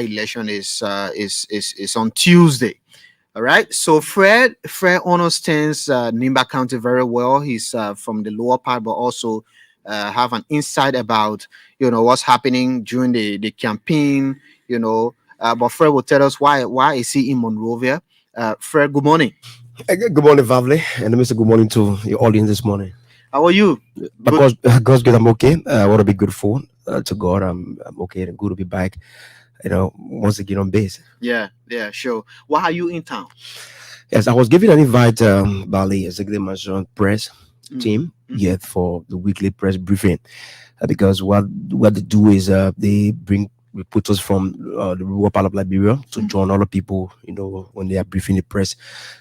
election is on Tuesday. All right. So Fred understands Nimba County very well. He's from the lower part, but also have an insight about what's happening during the campaign. But Fred will tell us why is he in Monrovia. Fred, good morning. Good morning, Vavle, and let me say good morning to your audience this morning. How are you? But God's good, I'm okay. I want to be good for to God. I'm okay and good to be back. Once again on base. Yeah, sure. Why are you in town? Yes, I was given an invite by the executive management press team Mhm. for the weekly press briefing because what they do is they bring reporters from the rural part of Liberia to join other people, when they are briefing the press.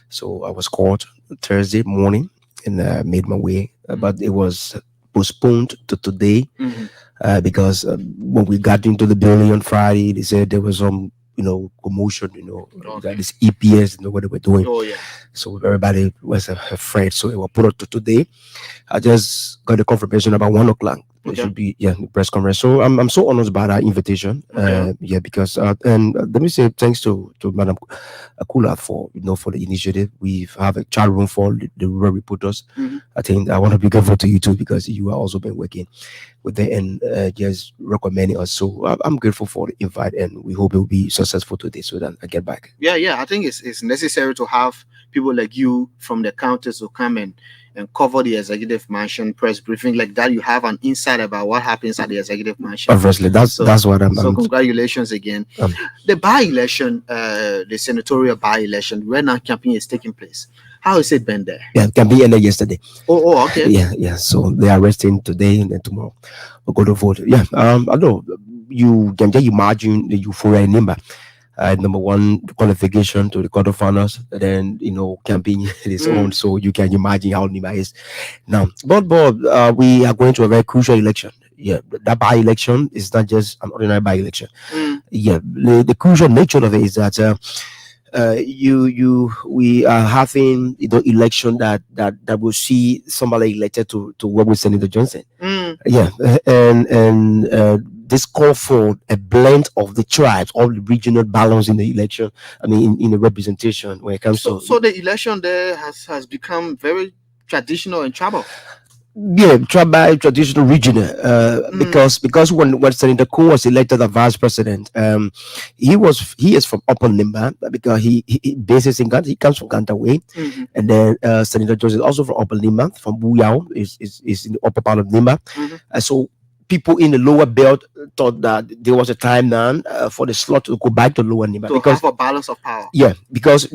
So I was called Thursday morning and made my way, but it was postponed to today Mhm. because when we got into the building on Friday, they said there was some commotion, that Okay. this EPS, what they were doing. Oh yeah. So everybody was afraid. So it was put up to today. I just got the confirmation about 1 o'clock. It Okay. should be the press conference. So I'm so honored by that invitation. Okay. Because and let me say thanks to Madam Akula for for the initiative. We have a chat room for the rural reporters. Mhm. I think I want to be grateful to you too because you have also been working with them and just recommending us. So I'm grateful for the invite and we hope it will be successful today so that I get back. Yeah. I think it's necessary to have people like you from the counties to come and cover the executive mansion press briefing like that. You have an insight about what happens at the executive mansion. Obviously, that's what So congratulations again. um, The by-election, the senatorial by-election, where now campaign is taking place. How has it been there? yeah, can be ended yesterday. Okay. Yeah. So they are resting today and then tomorrow we'll go to vote. Yeah. I know you can just imagine the euphoria in Nimba. Number one, the qualification to the quarterfinals, then campaign its own. So you can imagine how Nimba is now. But we are going to a very crucial election. Yeah, that by-election is not just an ordinary by-election. Yeah, the crucial nature of it is that we are having election that will see somebody elected to work with Senator Johnson. Yeah, and this call for a blend of the tribes, all the regional balance in the election. I mean, in the representation when it comes So the election there has become very traditional and tribal. yeah, tribal, traditional, regional. Because when Senator Coon was elected as vice president, he is from Upper Limba because he bases in Ghana. He comes from Ganta Way, and then Senator Jones is also from Upper Limba, from Buyao, is in the upper part of Limba. So people in the lower belt thought that there was a time now for the slot to go back to lower Limba To because have a balance of power. yeah, because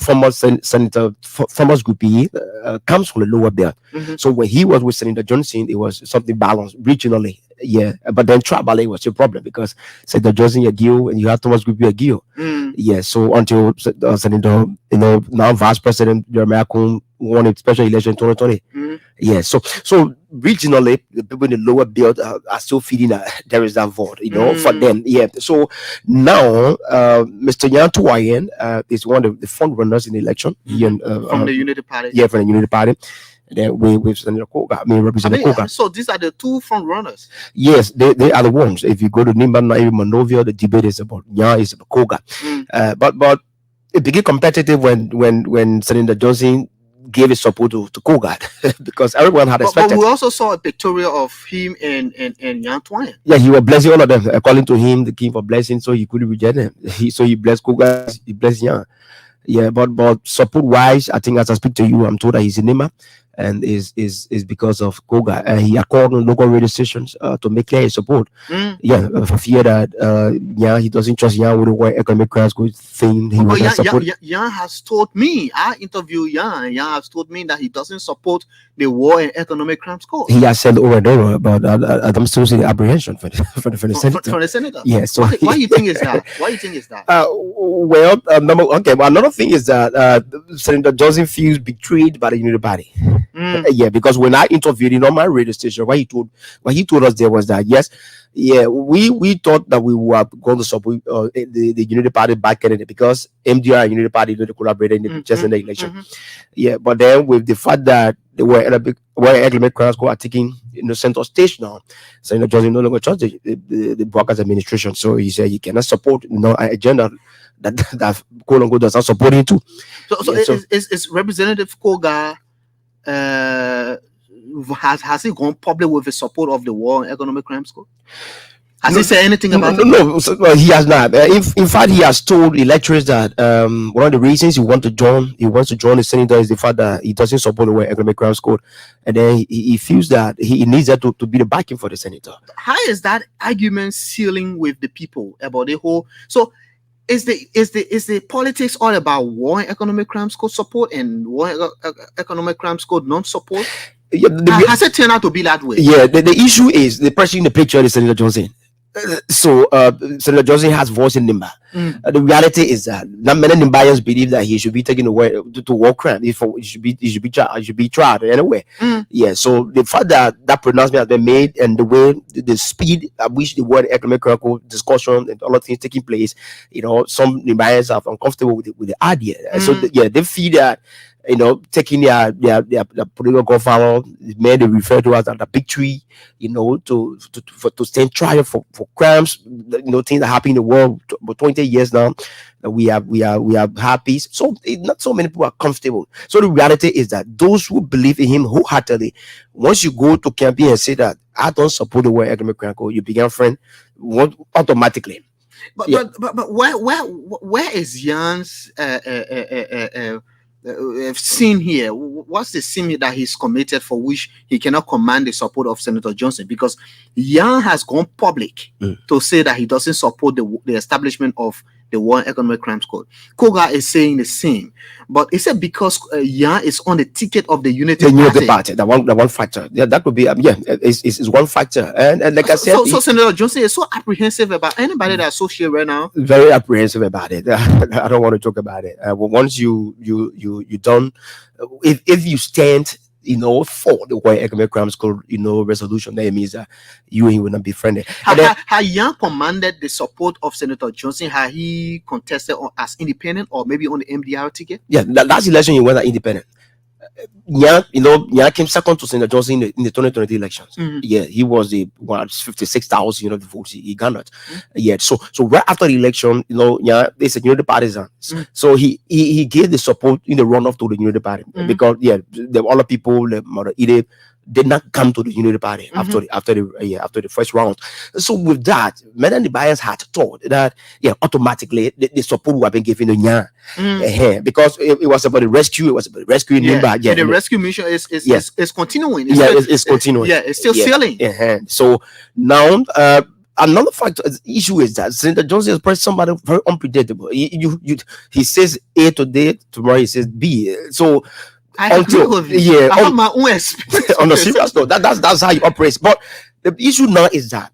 former Senator Thomas Gupi comes from the lower belt. So when he was with Senator Johnson, it was something balanced regionally. Yeah, but then tribally was a problem because Senator Johnson Yagio and you have Thomas Gupi Yagio. Yeah, so until Senator, now Vice President Jeremiah Kun won a special election in 2020. Yeah, so regionally, the people in the lower belt are still feeling that there is that vote, for them. Yeah, so now Mr. Yan Tuwayen is one of the front runners in the election. From the Unity Party. Yeah, from the Unity Party. Then with Senator Koga, Representative Koga. So these are the two front runners. Yes, they are the ones. If you go to Nimba, Monrovia, the debate is about Nya, is about Koga. But it became competitive when Senator Johnson gave his support to Koga because everyone had expected. But we also saw a pictorial of him and Yan Tuwayen. Yeah, he was blessing all of them, according to him, the king for blessing, so he couldn't reject them. So he blessed Koga, he blessed Yan. Yeah, but support wise, I think as I speak to you, I'm told that he's in Nima, and is because of Koga. He called on local radio stations to make clear his support. Yeah, for fear that he doesn't trust Yan with the word economic crisis good thing. He was support. Yan has told me, I interviewed Yan, and Yan has told me that he doesn't support the war and economic crimes code. He has said over and over about I'm still seeing apprehension for the senator. For the senator. Yeah. So why do you think is that? Why do you think is that? Well, well, another thing is that Senator Johnson feels betrayed by the Unity Party. Yeah, because when I interviewed him on my radio station, what he told us there was that yes, yeah, we thought that we were going to support the Unity Party back in it because MDR and Unity Party did collaborate in the just in the election. Yeah, but then with the fact that they were economic crimes are taking center stage now, so Johnson no longer trust the Brockers administration. So he said he cannot support an agenda that quote unquote does not support him too. So is Representative Koga has he gone public with the support of the War on Economic Crimes Code? Has he said anything about it? No, he has not. In fact, he has told electors that one of the reasons he wants to join the senator is the fact that he doesn't support the War Economic Crimes Code, and then he feels that he needs that to be the backing for the senator. How is that argument sealing with the people about the whole? So is the politics all about War and Economic Crimes Code support and War Economic Crimes Code non-support? Yeah, has it turned out to be that way? Yeah, the issue is the person in the picture is Senator Johnson. So Senator Johnson has voice in Nimba. The reality is that not many Nimbayans believe that he should be taken away to war crime. He should be tried anyway. Yeah. So the fact that pronouncement has been made and the way the speed at which the word economic discussion and all of things taking place, some Nimbayans are uncomfortable with the idea. So they feel that taking their political godfather, made they refer to as a victory, to stand trial for crimes, things that happen in the world for 20 years now. That we have happy. So not so many people are comfortable. So the reality is that those who believe in him wholeheartedly, once you go to campaign and say that I don't support the World Economic Crime Code, you become friend automatically. But where is Jan's seen here? What's the sin that he's committed for which he cannot command the support of Senator Johnson? Because Jan has gone public to say that he doesn't support the establishment of the War on Economic Crimes Code. Koga is saying the same, but is it because Jan is on the ticket of the Unity Party? The one factor. Yeah, that could be. Is one factor. And like I said, so Senator Johnson is so apprehensive about anybody that associate right now. Very apprehensive about it. I don't want to talk about it. Once you done, if you stand, for the World Economic Crimes Code, resolution, that means that you and he will not be friendly. Had Jan commanded the support of Senator Johnson? Had he contested as independent or maybe on the MDR ticket? Yeah, last election he went as independent. Jan came second to Senator Johnson in the 2020 elections. Yeah, he was the 56,000 the votes he garnered. Yeah, so right after the election, Jan is a Unity partisan. So he gave the support in the runoff to the Unity Party because the other people, either did not come to the Unity Party after the first round. So with that, many of the buyers had thought that automatically the support would have been given to Jan because it was about the rescue. It was about rescuing Nimba. Yeah, the rescue mission is continuing. It's continuing. Yeah, it's still sailing. So now. Another factor, issue is that Senator Johnson is somebody very unpredictable. He says A today, tomorrow he says B. So I have my own experience. On the serious note, that's how he operates. But the issue now is that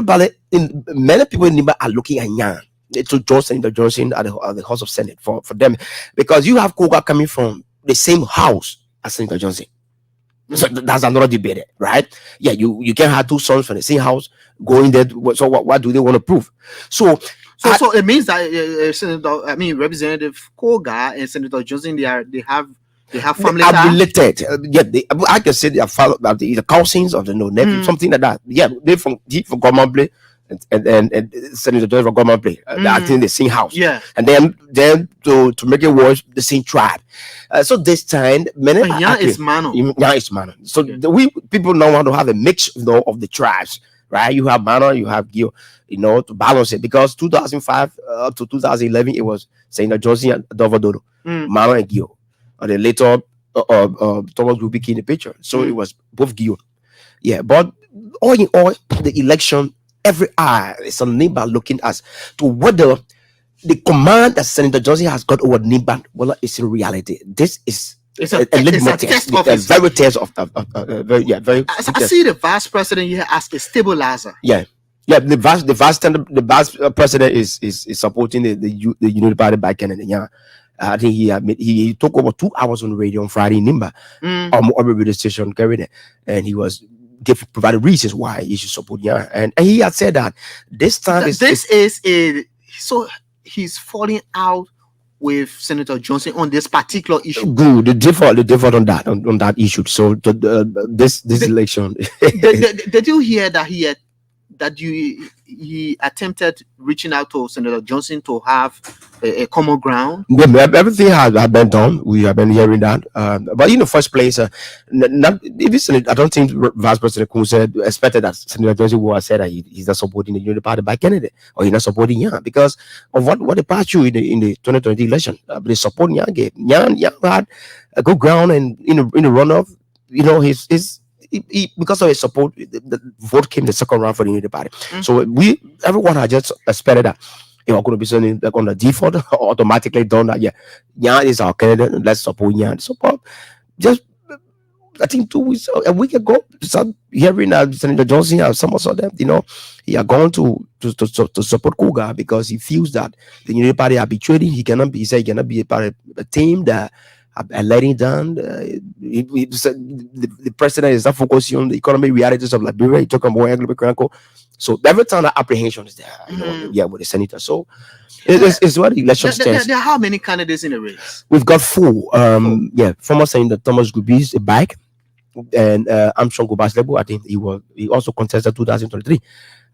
many people in Nimba are looking at Jan to join Senator Johnson at the House of Senate for them, because you have Koga coming from the same house as Senator Johnson. So that's another debate, right? Yeah, you can have two sons from the same house going there. So what do they want to prove? So it means that Representative Koga and Senator Johnson they have family ties. Related. I can say they are the cousins of the nephew, something like that. Yeah, they from Gormamble and Senator Johnson from Gormamble. They are in the same house. Yeah, and then to make it worse, the same tribe. So this time, many Jan is Mano. So people now want to have a mix, of the tribes, right? You have Mano, you have Gio, to balance it, because 2005 up to 2011 it was Senator Johnson and Dovadodo, Mano and Gio. And then later, Thomas will be in the picture. So it was both Gio. Yeah, but all in all, the election, every eye is on Nimba looking as to whether the command that Senator Johnson has got over Nimba, well, it's in reality. This is a test of very test of very. I see the vice president here as a stabilizer. Yeah, the vice president is supporting the Unity Party back in Jan. I think he took over 2 hours on the radio on Friday in Nimba, on the radio station carried it, and he was provided reasons why you should support Yan, and he had said that this time so he's falling out with Senator Johnson on this particular issue. Good, the default on that issue. So this election, did you hear that he attempted reaching out to Senator Johnson to have a common ground? Yeah, everything has been done. We have been hearing that. But in the first place, I don't think Vice President Kun expected that Senator Johnson would have said that he's not supporting the Unity Party by Kennedy, or he's not supporting Yan because of what they passed through in the 2020 election. They support Yan. Yan had a good ground, and in the runoff, he, because of his support, the vote came the second round for the Unity Party. So everyone had just expected that going to be something like on the default automatically done that. Yeah, Yan is our candidate. Let's support Yan. Support. Just I think 2 weeks, a week ago, start hearing that Senator Johnson and some of them, he are going to support Cougar because he feels that the Unity Party are betrayed him. He cannot be a part of a team that are letting down. The president is not focusing on the economic realities of Liberia. He talking about Anglo. So every time that apprehension is there, with the senator. So it's what the election stands. There are how many candidates in the race? We've got 4. Former Senator Thomas Gubi is back, and Armstrong Gobas-Lebo, I think he also contested 2023.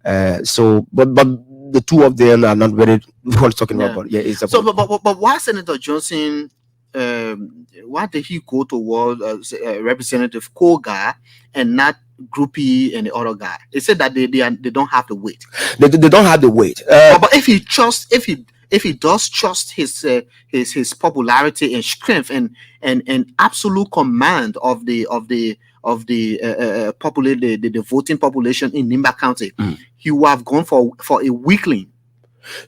But the two of them are not very worth talking about. Yeah, it's but why Senator Johnson? Why did he go toward Representative Koga and not Groupie and the other guy? They said that they don't have the weight. They don't have the weight. But if he does trust his popularity and strength and absolute command of the voting population in Nimba County, he would have gone for a weakling.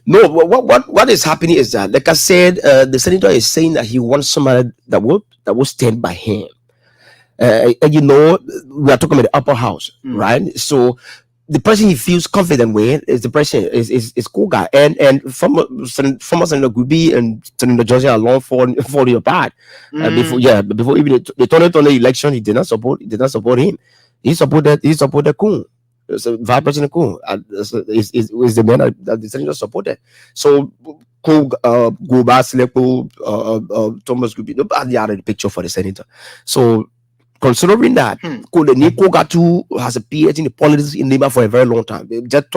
No, what is happening is that, like I said, the senator is saying that he wants somebody that will stand by him. And we are talking about the upper house, right? So the person he feels confident with is the person is Koga, and former Senator Gubi and Senator Johnson are long falling apart. Before even the 2020 election, he did not support him. He supported Kun. So Vice President Kun is the man that the senator supported. So Gobas-Lebo, Thomas Gubi, nobody out of the picture for the senator. So considering that, Koga too has appeared in the politics in Nimba for a very long time. Just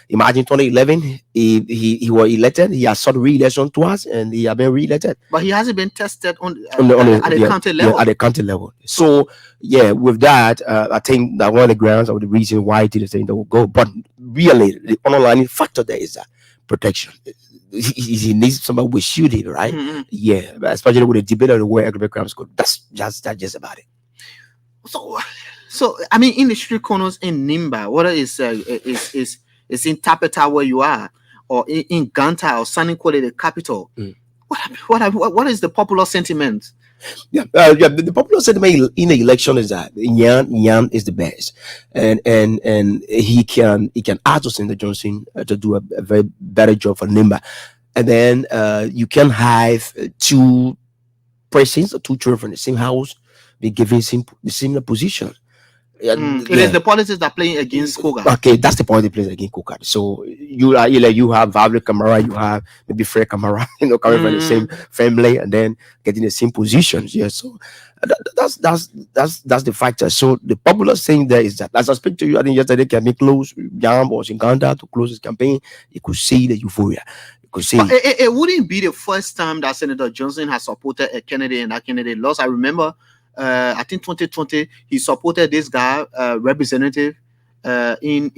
imagine 2011, he was elected. He has sought re-election twice, and he has been re-elected. But he hasn't been tested at the county level. Yeah, at the county level. So with that, I think that one of the grounds of the reason why the senator will go. But really, the underlying factor there is that protection. He needs somebody with shooting, right? Yeah, especially with the debate on where aggravated crimes go. That's just about it. So I mean, in the street corners in Nimba, whether it's in Tapeta where you are, or in Ganta or Saniquale, the capital, what is the popular sentiment? The popular sentiment in the election is that Yan is the best, and he can add to Senator Johnson to do a very better job for Nimba, and then you can have 2 persons or 2 children from the same house be given the similar position. It is the politics that playing against Koga. Okay, that's the politics playing against Koga. So you have Vavle Kamara, you have maybe Fred Kamara, coming from the same family and then getting the same positions. Yeah, so that's the factor. So the popular saying there is that, as I speak to you, I think yesterday campaign closed. Yam was in Uganda to close his campaign. You could see the euphoria. It wouldn't be the first time that Senator Johnson has supported a candidate and that candidate lost. I remember. I think 2020 he supported this guy, representative, in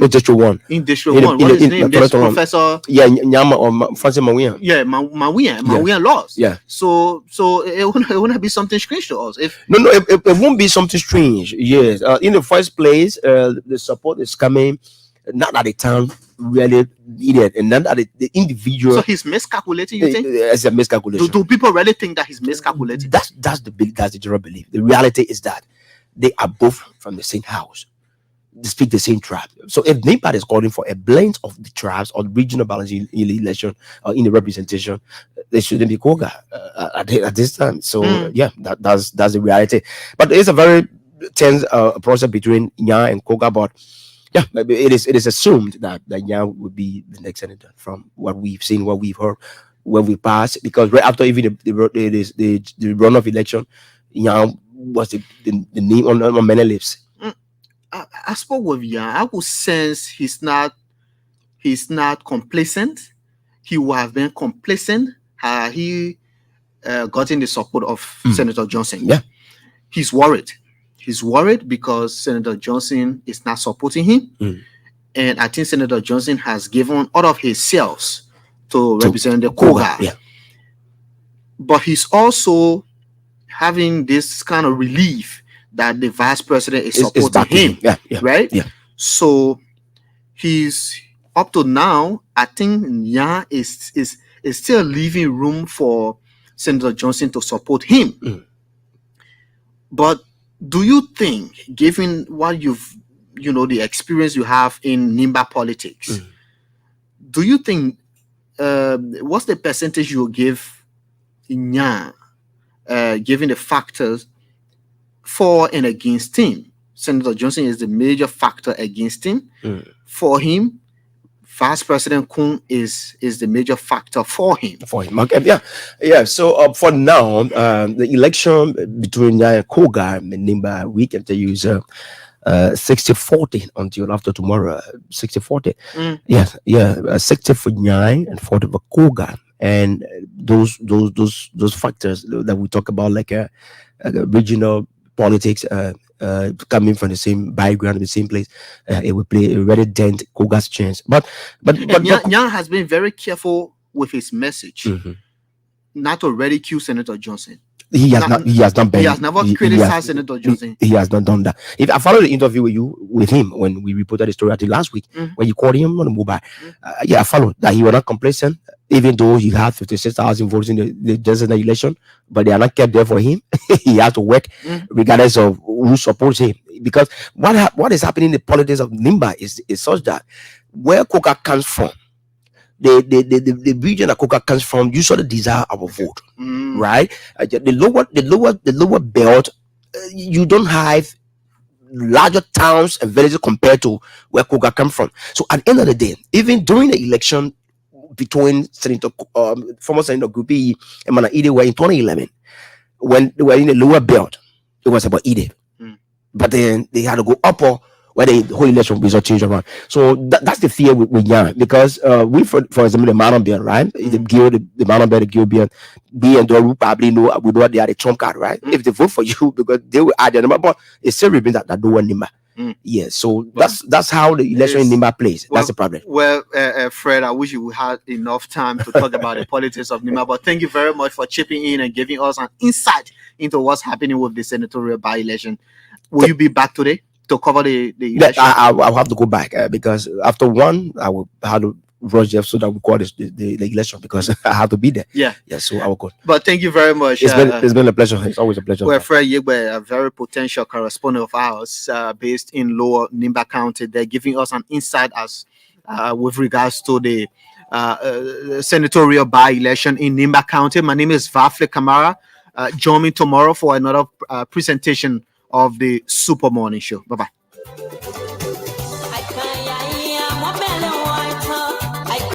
District 1. In District 1, what is his name? This Professor. Yeah, Nyama or Francis Mawia. Yeah, Mawia lost. Yeah. So it wouldn't be something strange to us if. No, it won't be something strange. Yes, in the first place, the support is coming. Not at the time really needed, and not at the individual. So he's miscalculating. You think? It's a miscalculation. Do people really think that he's miscalculating? That's the general belief. The reality is that they are both from the same house. They speak the same tribe. So if NIPAD is calling for a blend of the tribes or regional balance in the election or in the representation, they shouldn't be Koga at this time. So Mm. yeah, that's the reality. But it's a very tense process between Nya and Koga. But yeah, maybe it is assumed that Nya would be the next senator from what we've seen, what we've heard, when we passed. Because right after even the runoff election, Nya was the name on many lips. I spoke with Yan. I could sense he's not complacent. He would have been complacent had he gotten the support of Senator Johnson. Yeah. He's worried. He's worried because Senator Johnson is not supporting him. And I think Senator Johnson has given out of his cells to represent the Koga. Yeah. But he's also having this kind of relief that the vice president is supporting backing him. Yeah. Right? Yeah. So he's up to now, I think Nya is still leaving room for Senator Johnson to support him. But do you think, given what the experience you have in Nimba politics, do you think what's the percentage you give Nya, given the factors for and against him? Senator Johnson is the major factor against him. For him, Vice President Kun is the major factor for him. Okay, yeah. So for now, the election between Nya and Koga and Nimba, we can tell you is 60-40 until after tomorrow. 60-40. Yeah. 60 for Nya and 40 for Koga. And those factors that we talk about, like regional politics, coming from the same background, the same place, it will play a very dent Koga's chance. But Nya has been very careful with his message, not to ridicule Senator Johnson. He has never criticized Senator Johnson. He has not done that. If I followed the interview with him when we reported the story last week, when you called him on the mobile, I followed that he was not complacent, even though he had 56,000 votes in the general election, but they are not kept there for him. He has to work regardless of who supports him. Because what is happening in the politics of Nimba is such that where Koga comes from, the region that Koga comes from, you sort of desire our vote, right? The lower belt, you don't have larger towns and villages compared to where Koga comes from. So at the end of the day, even during the election between former Senator Gupi and Mana Ide were in 2011, when they were in the lower belt, it was about Ide. But then they had to go upper where the whole election result changed around. So that's the fear with Nya, because we, for example, the Manambia, right? The Manambia, the Gilbian, B and Doru probably know they are the trump card, right? If they vote for you, because they will add their number, but it still remains that no one Nimba. Yeah, so that's how the election in Nimba plays. That's the problem. Well, Fred, I wish you had enough time to talk about the politics of Nimba, but thank you very much for chipping in and giving us an insight into what's happening with the senatorial by-election. Will you be back today to cover the election? I'll have to go back because after one, I will have to rush so that we call this the election, because I have to be there. Yeah, so I will go. But thank you very much. It's been a pleasure. It's always a pleasure. Well, Fred Yegbe, a very potential correspondent of ours, based in Lower Nimba County, they're giving us an insight as with regards to the senatorial by-election in Nimba County. My name is Vafle Kamara. Join me tomorrow for another presentation of the Super Morning Show. Bye-bye.